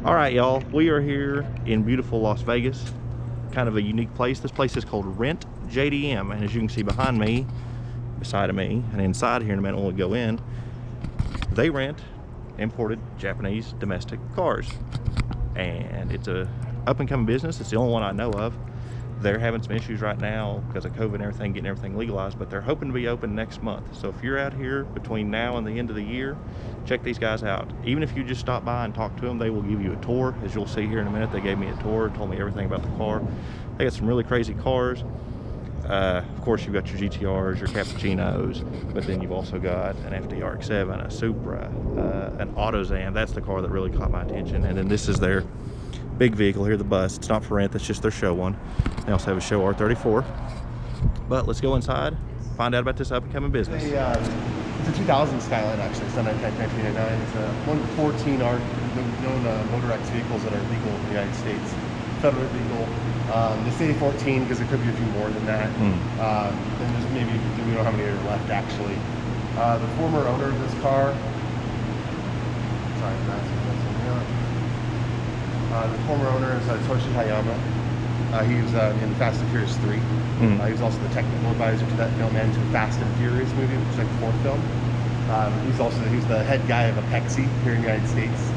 All right, y'all, we are here in beautiful Las Vegas. Kind of a unique place. This place is called Rent JDM, and as you can see behind me, beside of me, and inside here in a minute when we go in, they rent imported Japanese domestic cars. And it's a up-and-coming business. It's the only one I know of. They're having some issues right now because of COVID and everything, getting everything legalized, but they're hoping to be open next month. So if you're out here between now and the end of the year, check these guys out. Even if you just stop by and talk to them, they will give you a tour. As you'll see here in a minute, they gave me a tour, told me everything about the car. They got some really crazy cars. Of course, you've got your GTRs, your Cappuccinos, but then you've also got an RX-7, a Supra, an Autozam. That's the car that really caught my attention. And then this is their big vehicle here, the bus. It's not for rent, that's just their show one. They also have a show R34. But let's go inside, find out about this up-and-coming business. It's a 2000 Skyline, actually. It's not 1999. It's one of the 14 known Motor X vehicles that are legal in the United States. Federally legal. They say 14 because it could be a few more than that. And there's maybe, we don't know how many are left, actually. The former owner of this car, sorry, the former owner is Toshi Hayama. He was in Fast and Furious 3. He was also the technical advisor to that film and to Fast and Furious movie, which is like the fourth film. He's the head guy of a Pepsi here in the United States.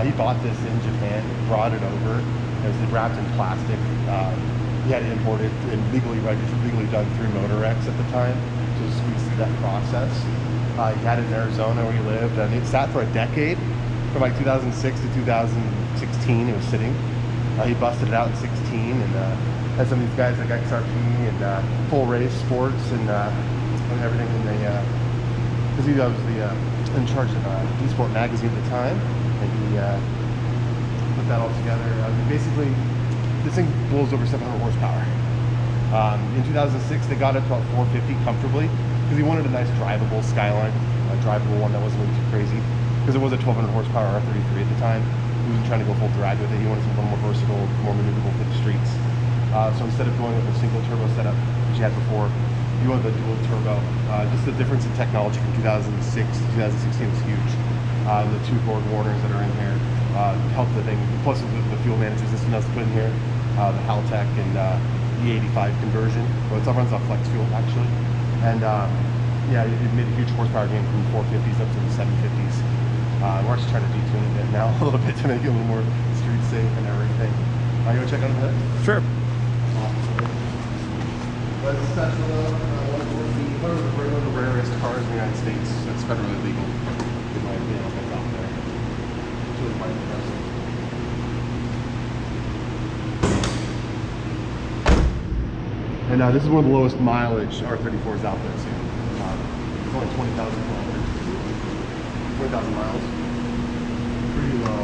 He bought this in Japan, brought it over. It was wrapped in plastic. He had it imported and legally registered, legally done through Motor X at the time, to squeeze through that process. He had it in Arizona where he lived, and it sat for a decade. From like 2006 to 2016, it was sitting. He busted it out in 16 and had some of these guys like XRP and Full Race Sports and everything. And because he was in charge of eSport magazine at the time, and he put that all together. Basically, this thing blows over 700 horsepower. In 2006, they got it to about 450 comfortably because he wanted a nice drivable Skyline, a drivable one that wasn't really too crazy. Because it was a 1200 horsepower R33 at the time. He wasn't trying to go full drag with it. He wanted something more versatile, more maneuverable for the streets. So instead of going with a single turbo setup, which you had before, you went with a dual turbo. Just the difference in technology from 2006 to 2016 was huge. The two board warners that are in here helped the thing. Plus the fuel management system that's put in here, the Haltech and E85 conversion. So it runs off flex fuel actually. And yeah, it made a huge horsepower gain from 450s up to the 750s. We're actually trying to detune it a bit now, a little bit, to make it a little more street safe and everything. You want to check out the hood? Sure. But it's special though, one of the rarest cars in the United States that's federally legal, in my opinion, that's out there. It's really quite impressive. And this is one of the lowest mileage R34s out there too. It's only 20,000 kilometers. 20,000 miles. Pretty low.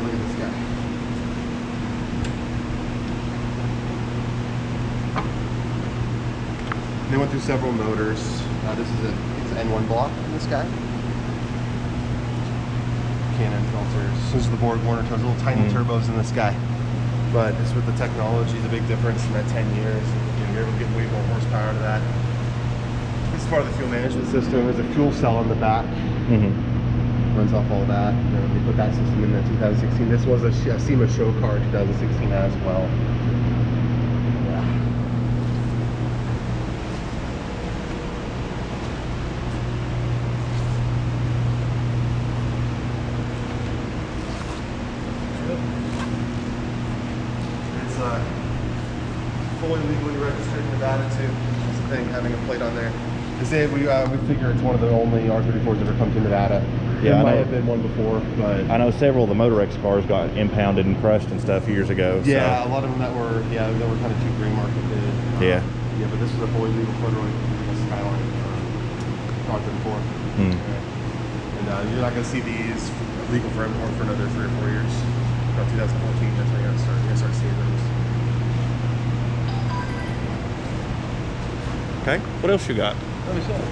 Look at this guy. They went through several motors. This is an N1 block in this guy. Cannon filters. This is the board warner turbo. Little tiny turbos in this guy. But it's with the technology, the big difference in that 10 years. You're able to get way more horsepower out of that. This is part of the fuel management system. There's a fuel cell in the back. Runs off all that. And then they put that system in 2016. This was a SEMA show car 2016 as well. Yeah. It's fully legally registered in Nevada too. That's the thing, having a plate on there. They say we figure it's one of the only R34s that ever come to Nevada. Yeah, there might have been one before, but I know several of the Motor X cars got impounded and crushed and stuff years ago. Yeah, so. a lot of them that were kind of too green marketed. Yeah. Yeah, but this is a fully legal federally Skyline R34. And you're not going to see these legal for import for another 3 or 4 years. About 2014, that's when you're going to start seeing those. Okay, what else you got? Let me show you.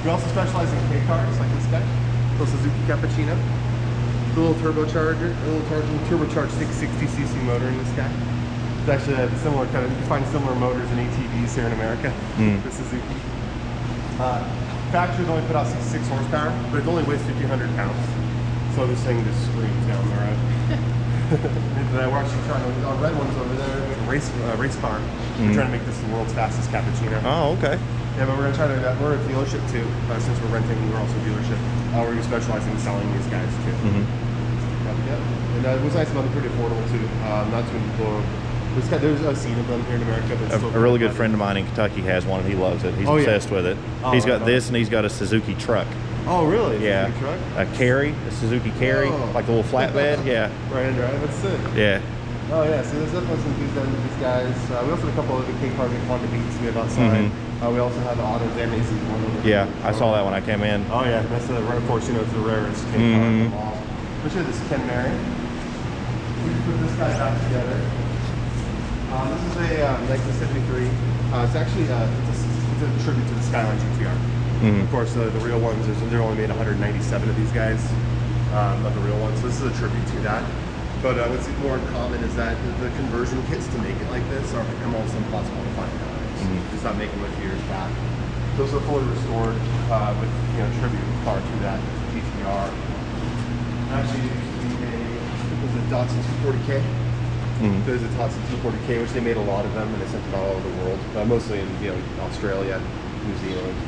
We also specialize in Kei cars, like this guy. The Suzuki Cappuccino. The little turbocharger, turbocharged 660cc motor in this guy. It's actually a similar kind of, you find similar motors in ATVs here in America. The Suzuki. Factories only put out 66 horsepower, but it only weighs 1,500 pounds. So this thing just screams down the road. We're actually trying to, our red one's over there, race car. We're trying to make this the world's fastest cappuccino. Oh, okay. Yeah, but we're going to try to, we're a dealership too, since we're renting, we're also a dealership. We're going to specialize in selling these guys too. And it was nice about them, pretty affordable too. Not too blow. There's a scene of them here in America. But it's a really good friend of mine in Kentucky has one and he loves it. He's obsessed with it. Oh, he's got this and he's got a Suzuki truck. Oh, really? Yeah. Suzuki truck? A Kei, a Suzuki Kei, like the little flatbed. Yeah. Right, that's sick. Yeah. Oh yeah, so there's definitely some things done with these guys. We also have a couple of the King Car Honda Beats we have outside. We also have the Autozam one over there. Yeah, I saw that when I came in. Oh yeah, that's the, of course, you know, it's the rarest King car of them all. Let's show you this Ken Mary. We can put this guy back together. This is a 1973. It's actually it's a tribute to the Skyline GTR. Of course, the real ones, they're only made 197 of these guys, of the real ones. So this is a tribute to that. But what's more common is that the conversion kits to make it like this are almost impossible to find nowadays. Just not making much years back. Those are fully restored with tribute car to that GTR. Actually, there's a Datsun 240K. There's a Datsun 240K, which they made a lot of them, and they sent them all over the world, mostly in Australia, New Zealand.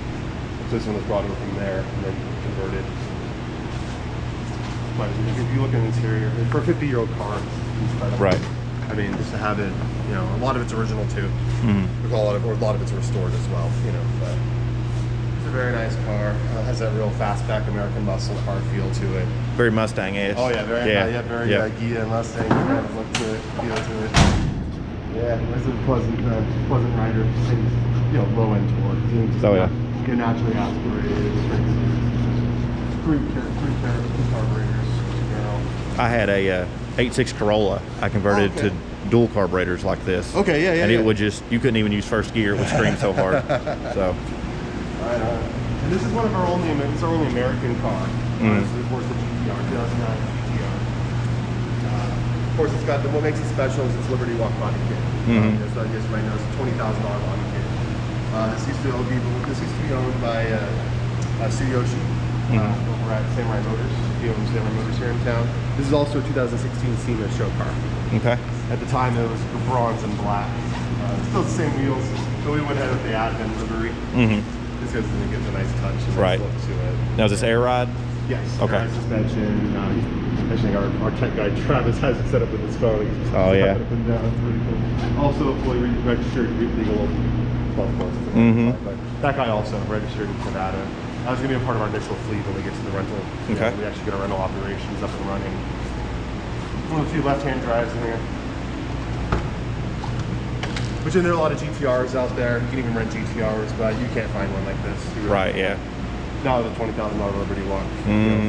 So this one was brought over from there and then converted. But if you look at the interior, for a 50-year-old car, it's incredible. Right. I mean, just to have it, a lot of it's original too. A lot of it's restored as well. But it's a very nice car. Has that real fastback American muscle car feel to it. Very Mustang-ish. Oh yeah, very Ghia Mustang kind of look to it, feel to it. Yeah, it's a pleasant rider. Low end torque. Get naturally aspirated, three carburetors. I had a 86 Corolla. I converted to dual carburetors like this. Okay, yeah. And it would just, you couldn't even use first gear. It would scream so hard. So. Right on. And this is one of our only, it's our only American car. This is, of course, the GTR, 2009 GTR. Of course, it's got, what makes it special is its Liberty Walk body kit. So I guess right now it's a $20,000 body kit. This used to be owned by Tsuyoshi over at Samurai Motors. He owns Samurai Motors here in town. This is also a 2016 SEMA show car. Okay. At the time, it was bronze and black. Still the same wheels, but we went ahead with the Advent livery. Just because it gives a nice touch and nice look to it. Now, is this air ride? Yes. Okay. Air suspension. Actually, our tech guy Travis has it set up with his phone. Oh yeah. Up and down. It's pretty cool. Also, fully registered legal. But that guy also registered in Nevada. That was going to be a part of our initial fleet when we get to the rental. Okay. We actually get our rental operations up and running. A few left-hand drives in here. Which there are a lot of GTRs out there. You can even rent GTRs, but you can't find one like this. Right, yeah. Not with a $20,000 Liberty Walk,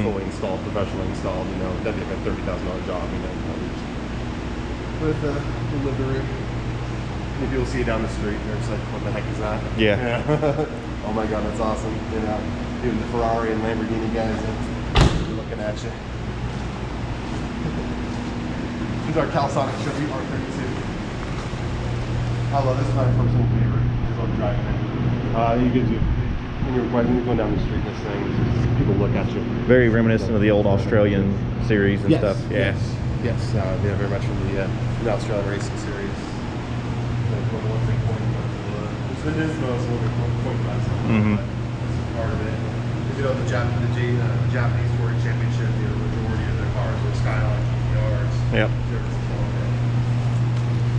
fully installed, professionally installed, that'd be like a $30,000 job, With the livery. If people see it down the street, they're just like, what the heck is that? Yeah. Oh my God, that's awesome. Even the Ferrari and Lamborghini guys, they're looking at you. This is our Calisonic Chevy R32. I love this. Is my personal favorite. I just love driving it. You get to, when you're going down the street, this thing, people look at you. Very reminiscent of the old Australian series and stuff. Yeah. Yes. Yeah, very much from the Australian racing series. The Nismo is a little bit point class. That's part of it. Because the Japanese Touring Championship, the majority of their cars were Skyline GTRs. Yep.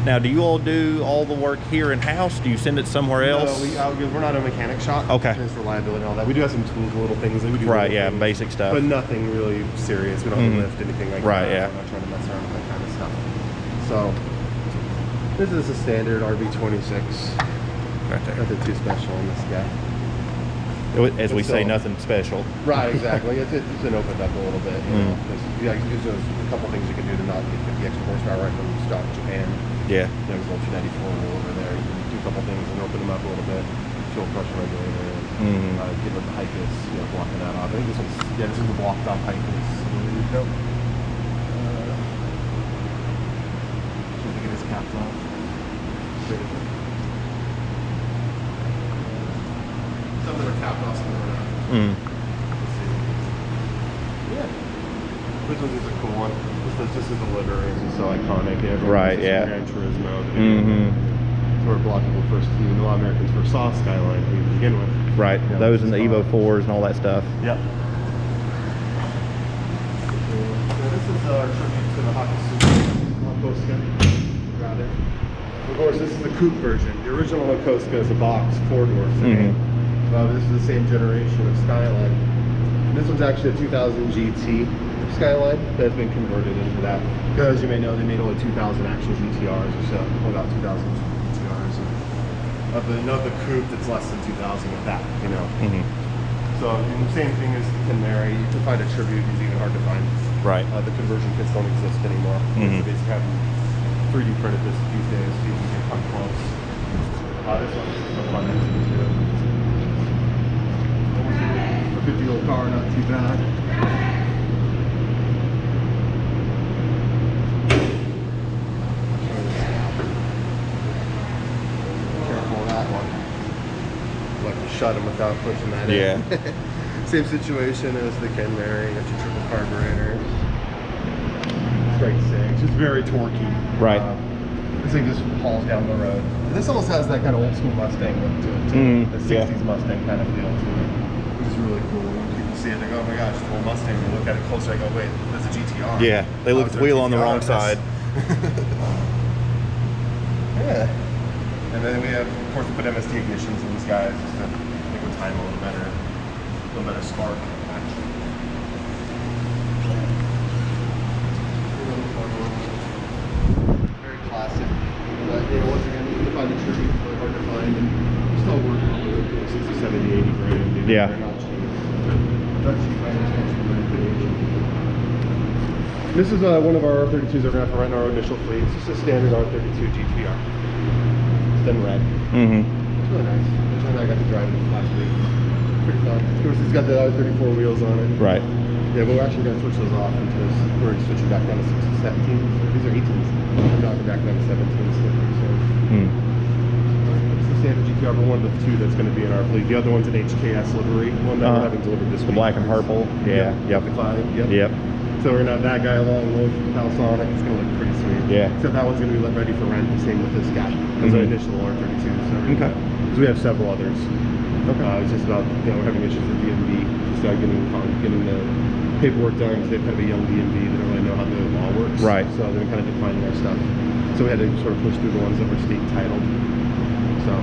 Now, do you all do all the work here in-house? Do you send it somewhere else? No, we're not a mechanic shop. Okay. Just reliability and all that. We do have some tools, little things that we do. Right, yeah, things, basic stuff. But nothing really serious. We don't lift anything like that. Right, yeah. We're not trying to mess around with that kind of stuff. So, this is a standard RB26. Right there. Nothing too special on this guy. As we say, nothing special. Right, exactly. It's been opened up a little bit. There's a couple things you can do to not get 50 extra horsepower right from stock Japan. Yeah. There's a 294 over there. You can do a couple things and open them up a little bit. Fuel pressure regulator. Get what the hike is, blocking that off. I think this is the blocked off hike is. Nope. Just to get his caps off. Some that are capped off, some that are not. Mm. Yeah. This one's just a cool one. This is the livery. It's so iconic. Right, yeah. Gran Turismo. Mm-hmm. So a lot of people first, a lot of Americans first saw Skyline to begin with. Right, Yeah, those and the Evo 4s and all that stuff. Yep. So this is our tribute to the Hakosuka. Got it. Of course, this is the coupe version. The original Hakosuka is a box, 4-door sedan. This is the same generation of Skyline. And this one's actually a 2000 GT Skyline that's been converted into that. Because as you may know, they made only 2,000 actual GTRs or so, about 2,000 GTRs. Of the coupe that's less than 2,000 with that, you know. So the same thing as Canary. To find a tribute is even hard to find. Right. The conversion kits don't exist anymore. They basically have 3D printed this these days, so you can come close. This one's a fun engine too. A 50-year-old car, not too bad. Careful with that one. Like to shut them without pushing that in. Same situation as the Canary. You got your triple carburetor. Straight 6, just very torquey. Right. This thing just hauls down the road. And this almost has that kind of old school Mustang look to it too. The 60s Mustang kind of feel to it, which is really cool. When people see it, they go, "Oh my gosh, it's an old Mustang." They look at it closer, I go, "Wait, that's a GTR." Yeah, they look at the wheel on the wrong side. Yeah. And then we have, of course, we put MST ignitions in these guys just to make them time a little better spark. Very classic. But once again, you can find a tribute, it's really hard to find, and still working on the 60, 70, 80 grand. Yeah. They're not cheap. Not cheap by any stretch of the imagination. This is one of our R32s that we're going to have to rent in our initial fleet. It's just a standard R32 GTR. It's done red. It's really nice. I got to drive it last week. Pretty fun. Of course, it's got the R34 wheels on it. Right. Yeah, but we're actually going to switch those off into this. We're switching back down to 17s. These are 18s. We're dropping back down to 17s. So. It's the standard GTR, but one of the two that's going to be in our fleet. The other one's an HKS livery, one that we're having delivered this week. The black and purple. Yeah. Yep. The Clyde. Yep. So we're going to have that guy along with house on it. It's going to look pretty sweet. Yeah. Except that one's going to be ready for rent. Same with this guy. Those are initial R32s. So Okay. Because we have several others. Okay. It's just about, we're having issues with DMV. Just getting the paperwork done because they have kind of a young DMV. They don't really know how the law works. Right. So they're kind of defining our stuff. So we had to sort of push through the ones that were state titled. So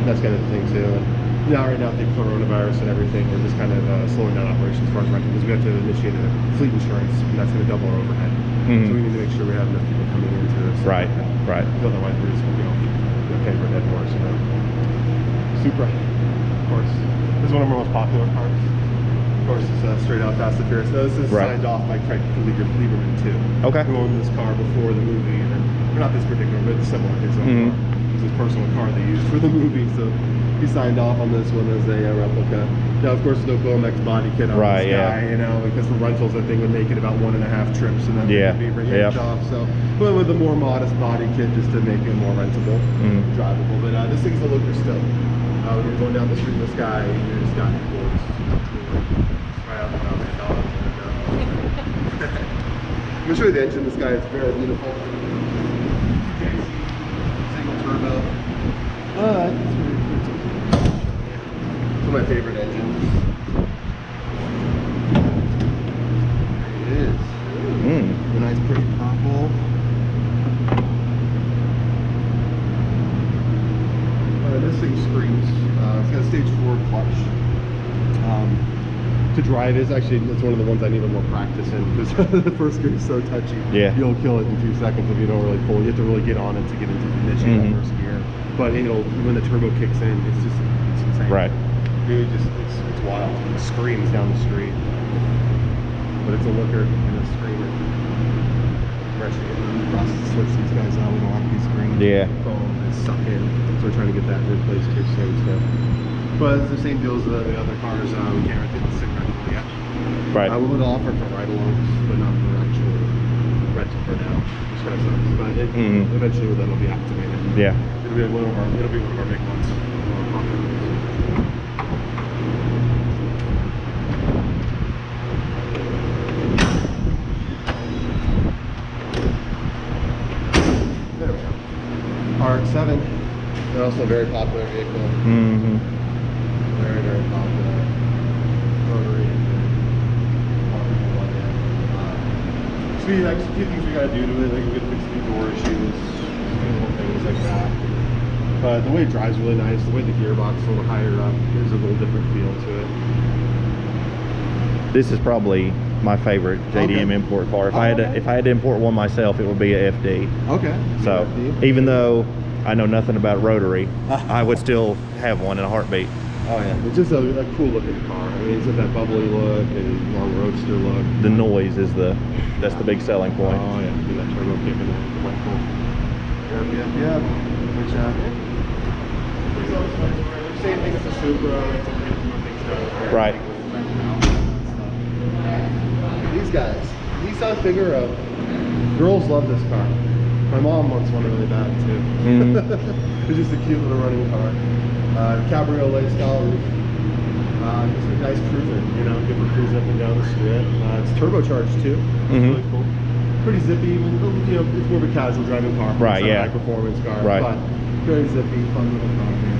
that's kind of the thing too. And now, right now, with the coronavirus and everything, we're just kind of slowing down operations as far as renting because we have to initiate a fleet insurance, and that's going to double our overhead. So we need to make sure we have enough people coming into this. Right. Right. Otherwise, we're just paying for dead horse. You know. Supra, of course. This is one of our most popular cars. Of course, it's straight out Fast and Furious. No, this is signed off by Craig Lieberman too. Okay. Who owned this car before the movie, and not this particular, but it's similar. His own car. It's his personal car they used for the movie, so he signed off on this one as a replica. Now, of course, no Bomex body kit on this guy, you know, because for rentals, I think would make it about 1.5 trips, and then it would be rehinged off. So, but with a more modest body kit, just to make it more rentable, drivable. But this thing's a looker still. When you're going down the street in the sky, you just got boards. Right out the top of the dog. I'm gonna show you the engine. This guy is very beautiful. Single turbo. But it's very pretty. It's one of my favorite engines. There it is. A nice pretty purple. This thing screams. It's got a stage 4 clutch. To drive is actually, it's one of the ones I need a little more practice in because the first gear is so touchy. Yeah. You'll kill it in 2 seconds if you don't really pull. You have to really get on it to get into the initiate that first gear. But when the turbo kicks in, it's insane. Right. Dude, it's wild. It screams down the street. But it's a looker and a screamer. We're actually getting the process to switch these guys out. We don't like these screens. Yeah. Foam is suck in. So we're trying to get that replaced here soon. So. But it's the same deal as the other cars. We can't rent the SIM rental yet. Right. We would offer for ride-alongs, but not for actual rental for now. Which kind of sucks. But eventually that'll be activated. Yeah. It'll be one of our big ones. RX-7. They're also a very popular vehicle. Mm-hmm. Very, very popular. Rotary engine. Sweet, like, a few things we gotta do to it, like we gotta fix the door issues, little things like that. But the way it drives really nice, the way the gearbox is a little higher up, gives a little different feel to it. This is probably my favorite JDM import car. If I had to import one myself, it would be a FD. Okay. So even though I know nothing about rotary, I would still have one in a heartbeat. Oh yeah, it's just a cool looking car. I mean, it's got that bubbly look and long roadster look. The noise is that's the big selling point. Oh yeah, get that turbo kick in there. Quite cool. Yep. Good job. Same thing as the Supra. Right. These guys, Nissan Figaro. Girls love this car. My mom wants one really bad too. It's just a cute little running car. Cabriolet style roof. Just a nice cruiser, you know, good for cruising up and down the strip. It's turbocharged too. It's really cool. Pretty zippy, you know, it's more of a casual driving car. Right, yeah. High performance car, right. But very zippy, fun little car here.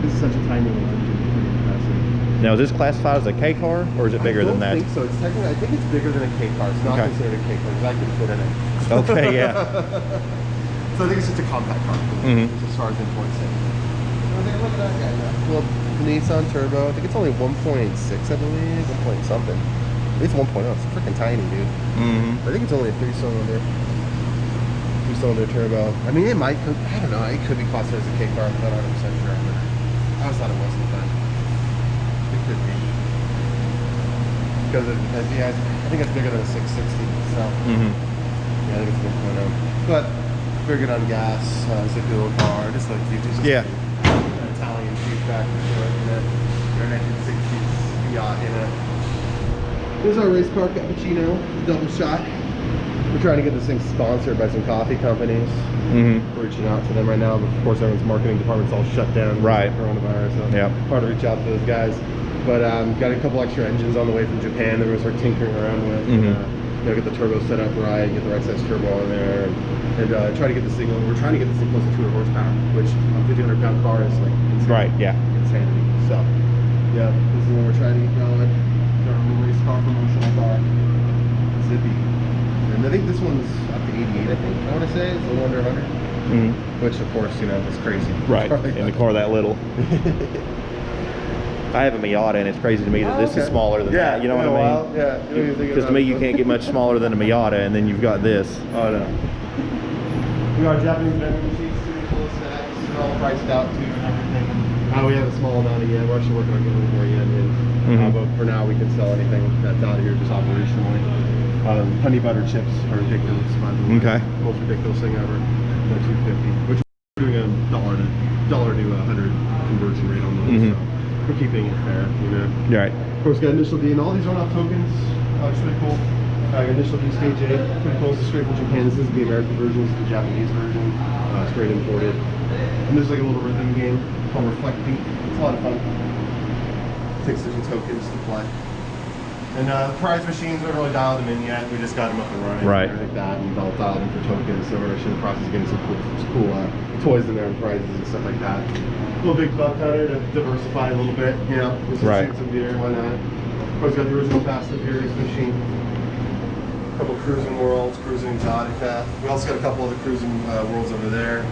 This is such a tiny little engine, pretty impressive. Now, is this classified as a K car, or is it bigger than that? I don't think so. It's technically, I think it's bigger than a K car. It's not considered a K car because I can fit in it. Okay, yeah. So I think it's just a compact car, as far as imports it. Look at that guy now. Well, Nissan Turbo. I think it's only 1.6, I believe. 1 point something. It's 1.0. It's freaking tiny, dude. I think it's only a 3-cylinder. 3-cylinder turbo. I mean, it might. I don't know. It could be classified as a K car. I'm not 100% sure. I always thought it wasn't, but it could be. Because yeah, I think it's bigger than a 660. So yeah, I think it's 1.0. But very good on gas. It's a dual car. Just like you just an Italian cheap factor to it. Their 1960s Fiat in it. Here's our race car cappuccino, double shot. We're trying to get this thing sponsored by some coffee companies. We're reaching out to them right now, but of course everyone's marketing department's all shut down. Right. Coronavirus. So hard to reach out to those guys. But got a couple extra engines on the way from Japan that we're gonna start tinkering around with. You know, get the turbo set up right, get the right size turbo on there, and try to get this thing. We're trying to get this thing close to 200 horsepower, which on a 1,500 pound car is like insanity. Right. Yeah. Insanity. So yeah, this is what we're trying to get going. Our race car promotional car, zippy. And I think this one's up to 88. I think I want to say it's a little under 100. Which of course, you know, is crazy. Right. In a car that little. I have a Miata, and it's crazy to me that this is smaller than that. You know what I mean? Yeah. Because to me, you can't get much smaller than a Miata, and then you've got this. Oh no. We got Japanese vending machines too, full of snacks, they're all priced out too and everything. We have a small amount of yen. We're actually working on getting a little more yen in. But for now, we can sell anything that's out of here just operationally. Honey butter chips are ridiculous, by the way. Okay. Most ridiculous thing ever. The 250, which we're doing a dollar to 100 conversion rate on those. So we're keeping it fair, you know. Right. Of course, got initial D, and all these run off tokens. It's really cool. Initial D stage A, pretty close to straight from Japan. This is the American version. This is the Japanese version. Straight imported. And there's like a little rhythm game called Reflect Beat. It's a lot of fun. Takes some tokens to play. And prize machines, we haven't really dialed them in yet. We just got them up and running. Right. Like that, and I'll dial them for tokens. So we're actually in the process of getting some cool toys in there and prizes and stuff like that. A little big buck hunter to diversify a little bit, you know. Just right. Shoot some deer and whatnot. Of course, got the original Fast and Furious machine. A couple cruising worlds, cruising exotic. We also got a couple other cruising worlds over there.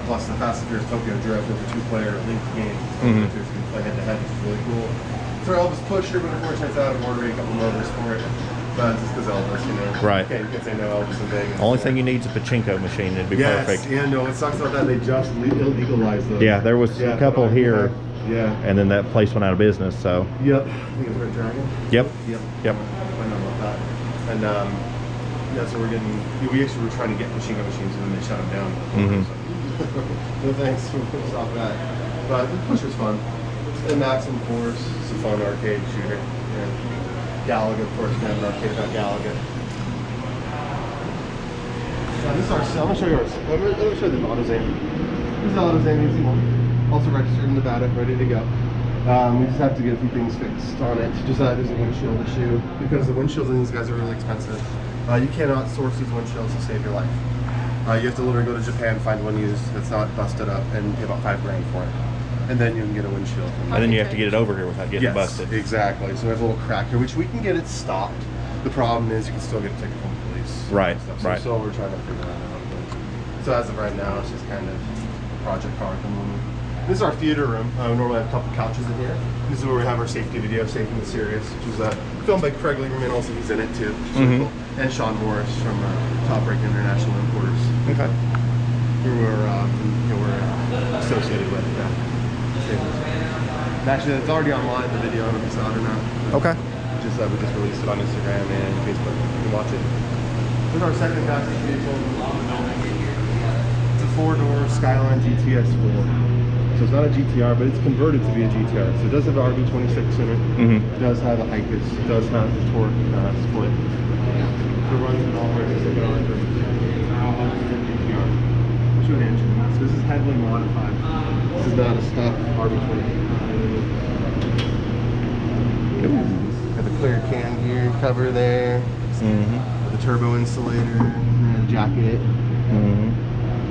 Plus the Fast and Furious Tokyo Drift with a 2-player linked game. So you can play head to head, which is really cool. So Elvis pusher, but unfortunately it's out of ordering a couple motors for it. But just because Elvis, you know. Right. You can't say no Elvis in Vegas. Only thing you need is a pachinko machine. It'd be perfect. Yeah, no, it sucks about that. They just illegalized those. Yeah, there was a couple here. Yeah. And then that place went out of business, so. Yep. I think it's Red Dragon. Yep. I know about that. And yeah, so we actually were trying to get pachinko machines and then they shut them down. So, no thanks for stop that. But the pusher's fun. And Maxim Force, it's a fun arcade shooter. Yeah. Galaga, of course, we have an arcade about Galaga. Now this is our cell. I'm gonna show you our. Let me show you the Autozam. This is the Autozam easy one. Also registered in Nevada, ready to go. We just have to get a few things fixed on it. Just there's a windshield issue because the windshields in these guys are really expensive. You cannot source these windshields to save your life. You have to literally go to Japan, find one used that's not busted up, and pay about $5 grand for it. And then you can get a windshield. And then you have to get it over here without getting busted. Exactly. So we have a little crack here, which we can get it stopped. The problem is you can still get a ticket from police. Right, right. So we're trying to figure that out. So as of right now, it's just kind of a project car at the moment. This is our theater room. We normally have a couple couches in here. This is where we have our safety video, Safe and Serious, which is filmed by Craig Lieberman. Also, he's in it too. Really cool. And Sean Morris from Top Rank International Importers. Okay. We're associated with. And actually, it's already online, the video. I don't know if you saw it or not. Okay. We just released it on Instagram and Facebook. You can watch it. This is our second fastest vehicle in the building. It's a 4-door Skyline GTS4. So it's not a GTR, but it's converted to be a GTR. So it does have RB26 in it. It does have a Hycus. It does have the torque split. So it runs an all-red R34 GTR. I'll show the engine. So this is heavily modified. This is not a stock RB26. Got the clear can gear cover there. With the turbo insulator, and the jacket.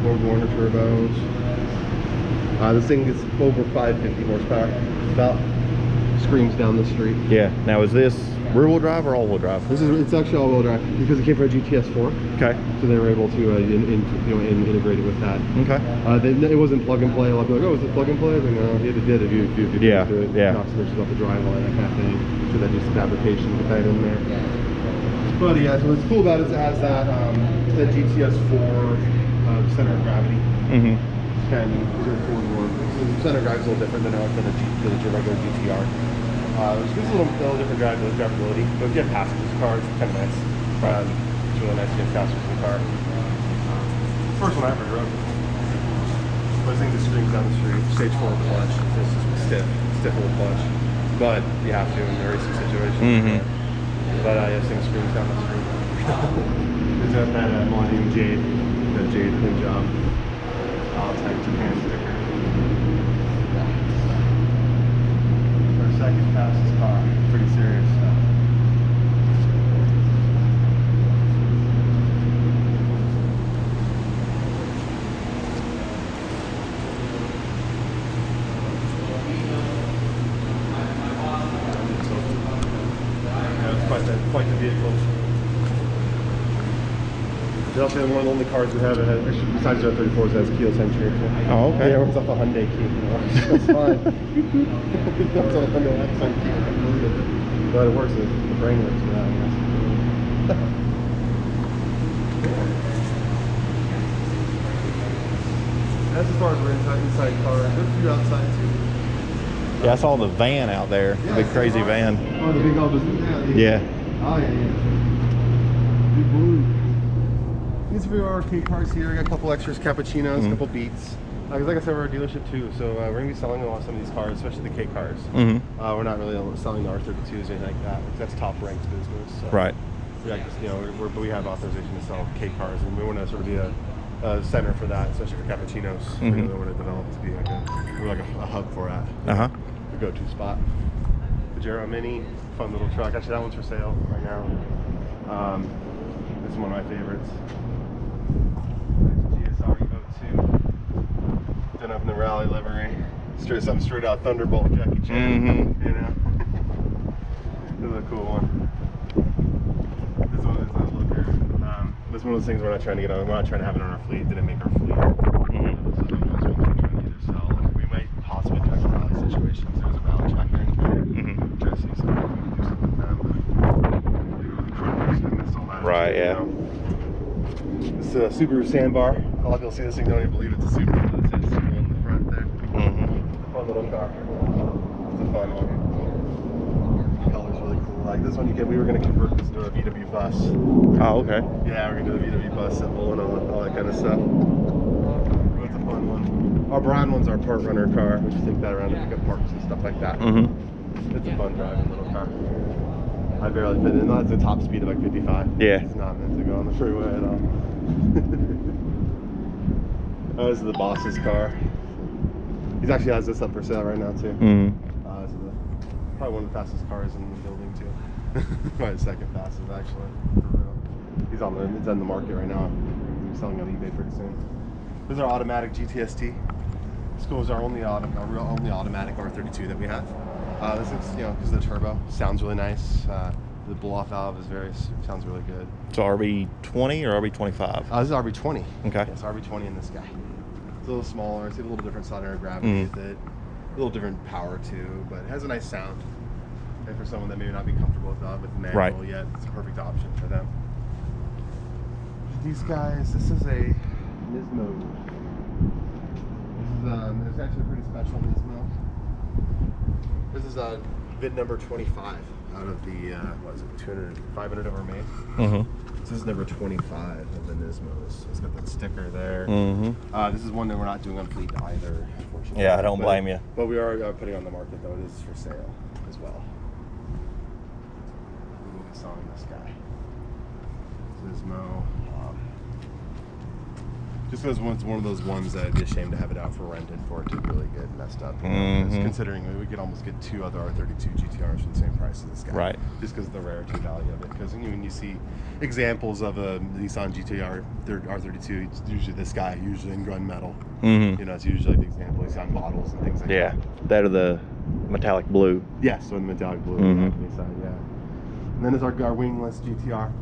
More Warner turbos. This thing gets over 550 horsepower. About screams down the street. Yeah. Now is this rear-wheel drive or all-wheel drive? It's actually all-wheel drive because it came from a GTS4. Okay. So they were able to integrate it with that. Okay. It wasn't plug and play. A lot of people are like, oh, is it plug and play? But no, you did if you yeah. Do it. Yeah. Knock switches off the driveway, that kind of thing. So then do some fabrication, put that in there. But yeah, so what's cool about it is it has that GTS4 center of gravity. And these are 4-door. The center drive is a little different than a regular GTR. Which gives a little different drivability. But if you have passengers car, it's kind of nice. It's really nice to get passengers in the car. First one I ever drove. But I think the screams down the street. Stage 4 clutch. This is stiff little clutch. But you have to in the racing situation. But this thing screams down the street. It's got that Millennium Jade. That Jade clean job. Type Japan sticker. Our second fastest car. Pretty serious stuff. Yeah, it's quite the vehicle. It's also one of the only cars we have that has, besides the R34s, that has keyless entry. Oh, okay. Yeah, it runs off a Hyundai key. That's fine. It runs off a Hyundai Accent key. But it works, the brain works for that, I guess. That's as far as we're inside cars. There's a few outside too. Yeah, I saw the van out there. The big crazy van. Oh, the big old yeah. Oh, yeah. Big blue. These are our arcade cars here. We got a couple extras, cappuccinos, a couple beats. Because like I said, we're a dealership too, so we're going to be selling a lot of some of these cars, especially the Kei cars. We're not really selling the R32s or anything like that, because that's top ranked business. So. Right. Yeah, we have authorization to sell Kei cars, and we want to sort of be a center for that, especially for cappuccinos. We really want to develop to be like a hub for that. The go-to spot. Pajero Mini, fun little truck. Actually, that one's for sale right now. This is one of my favorites. GSR Evo 2. Done up in the rally livery. Something straight out Thunderbolt Jackie Chan. You know? This is a cool one. This one is a looker. This is one of those things we're not trying to get on. We're not trying to have it on our fleet. Didn't make our fleet. This is one of those ones we're trying to either sell. We might possibly do like rally situations. There's a rally track there. Try to see something. Do something with them. Right, yeah. This is a Subaru sandbar. A lot of people see this thing, don't even believe it's a Subaru. It says Subaru in the front there. Fun little car. It's a fun one. The color's really cool. Like this one, we were going to convert this to a VW bus. Oh, okay. Yeah, we're going to do a VW bus symbol and all that kind of stuff. It's a fun one. Our brown one's our part runner car. We just take that around to pick up parts and stuff like that. It's a fun driving little car. I barely fit in. That's the top speed of like 55. Yeah. It's not meant to go on the freeway at all. This is the boss's car. He actually has this up for sale right now too. This is probably one of the fastest cars in the building too. Probably the second fastest actually. For real. It's in the market right now. be selling on eBay pretty soon. This is our automatic GTS-T. This is our only automatic R32 that we have. This is, you know, because of the turbo, sounds really nice. The blow-off valve sounds really good. So RB20 or RB25? This is RB20. Okay. Yes, RB20 in this guy. It's a little smaller. It's a little different center of gravity with it. A little different power too, but it has a nice sound. And for someone that may not be comfortable with manual yet, it's a perfect option for them. These guys, this is a Nismo. This is actually a pretty special Nismo. This is vid number 25 out of the, what is it, 500 of our made. This is number 25 of the Nismos. It's got that sticker there. This is one that we're not doing on fleet either, unfortunately. Yeah, I don't blame you. But we are putting on the market, though. It is for sale as well. We'll be selling this guy. Nismo. Just because it's one of those ones that I'd be ashamed to have it out for rent and for it to really get messed up. Considering we could almost get 2 other R32 GTRs for the same price as this guy. Right. Just because of the rarity value of it. Because when you see examples of a Nissan GTR R32, it's usually this guy, usually in gunmetal. You know, it's usually the example. It's on models and things like that. Yeah, that or the metallic blue. Yes, so in the metallic blue on the side, yeah. And then there's our wingless GTR.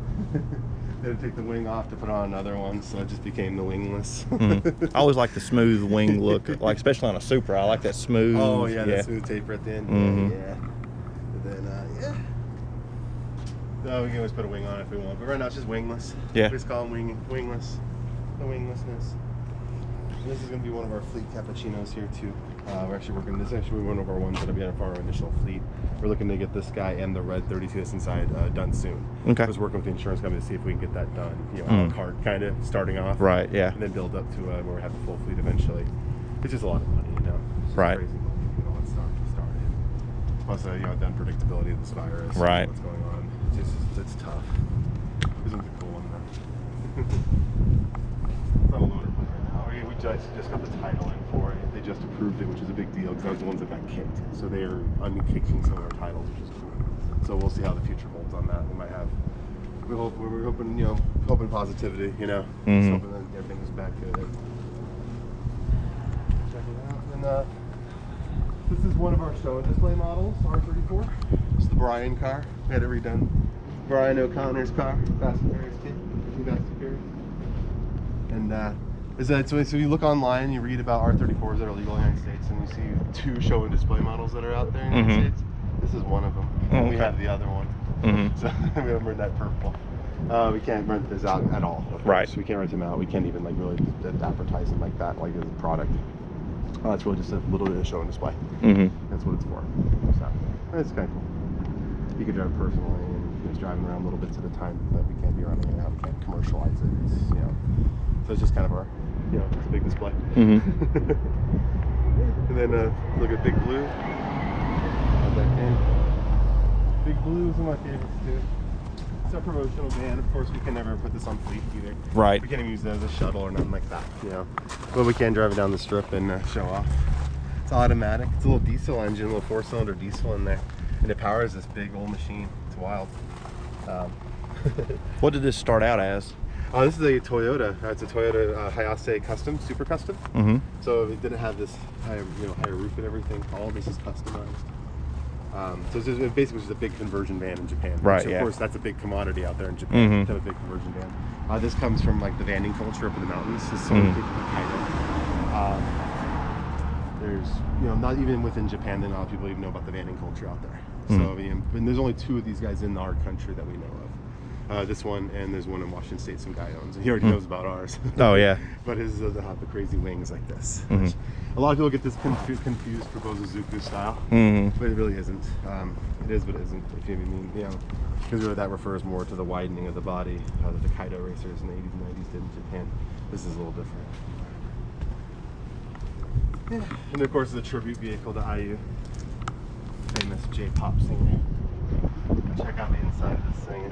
They had to take the wing off to put on another one, so it just became the wingless. I always like the smooth wing look, like especially on a Supra. I like that smooth. Oh yeah, that smooth taper at the end. Yeah. And then no, we can always put a wing on it if we want, but right now it's just wingless. Yeah. We just call them wingless. The winglessness. And this is going to be one of our fleet cappuccinos here too. We're actually working. This is actually one of our ones that'll be on our initial fleet. We're looking to get this guy and the red 32 that's inside done soon. Okay. I was working with the insurance company to see if we can get that done. You know, a la carte kind of starting off. Right. Yeah. And then build up to where we have the full fleet eventually. It's just a lot of money, you know. It's crazy money to get all that stuff started. Plus, you know, the unpredictability of this virus. Right. What's going on? It's tough. This one's a cool one though. It's not a loader plate right now. We just got the title in for it. They just approved it, which is a big deal because that was the ones that got kicked. So they are unkicking some of our titles, which is cool. So we'll see how the future holds on that. We might have. We're hoping, you know, hoping positivity. You know, just hoping that everything is back good. Check it out. And this is one of our show and display models, R34. It's the Brian car. We had it redone. Brian O'Connor's car, Fast and Furious kid, Fast and Furious. And so you look online and you read about R34s that are legal in the United States, and you see 2 show and display models that are out there in the United States. This is one of them. And we have the other one. So we haven't rent that purple. We can't rent this out at all. Right. We can't rent them out. We can't even like really advertise them like that, like as a product. It's really just a little bit of show and display. That's what it's for. So it's kind of cool. You can drive it personally and just driving around little bits at a time, but we can't be running it out. We can't commercialize it. It's, you know, so it's just kind of our, you know, it's a big display. And then look at Big Blue. Big Blue is one of my favorites too. It's a promotional van. Of course, we can never put this on fleet either. Right. We can't even use it as a shuttle or nothing like that, you know. But we can drive it down the strip and show off. It's automatic. It's a little diesel engine, a little 4-cylinder diesel in there. And it powers this big old machine. It's wild. What did this start out as? This is a Toyota. It's a Toyota Hayase Custom, Super Custom. So it didn't have this higher roof and everything. All this is customized. So it basically just a big conversion van in Japan. Right. Of course, that's a big commodity out there in Japan. To have a big conversion van. This comes from like the vanning culture up in the mountains. It's so there's, you know, not even within Japan, then a lot of people even know about the vanning culture out there. So, I mean, and there's only 2 of these guys in our country that we know of. This one, and there's one in Washington State some guy owns. And he already knows about ours. Oh, yeah. But his doesn't have the crazy wings like this. A lot of people get this confused for Bozuzuku style, but it really isn't. It is, but it isn't, if you mean, you know, because really that refers more to the widening of the body that the Kaido racers in the 80s and 90s did in Japan. This is a little different. Yeah. And of course, the tribute vehicle to IU, famous J-pop singer. Check out the inside of this thing.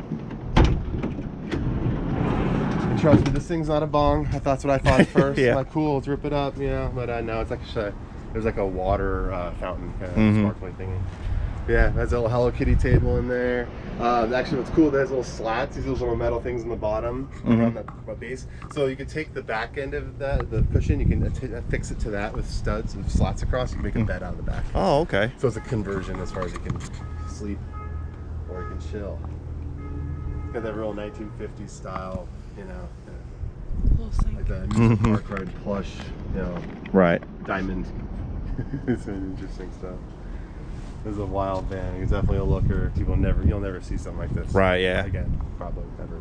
And trust me, this thing's not a bong. That's what I thought at first. I'm like, cool, let's rip it up, you know. But no, it's actually there's like a water fountain kind of sparkly thingy. Yeah, that's a little Hello Kitty table in there. Actually, what's cool, there's little slats, these little metal things in the bottom around the base. So you can take the back end of the cushion, you can affix it to that with studs and slats across. You can make a bed out of the back. Oh, okay. So it's a conversion as far as you can sleep or you can chill. Got that real 1950s style, you know, like the amusement park ride plush, you know, right, diamond. It's an interesting stuff. This is a wild van. He's definitely a looker. You'll never see something like this. Right, yeah. Again, probably ever.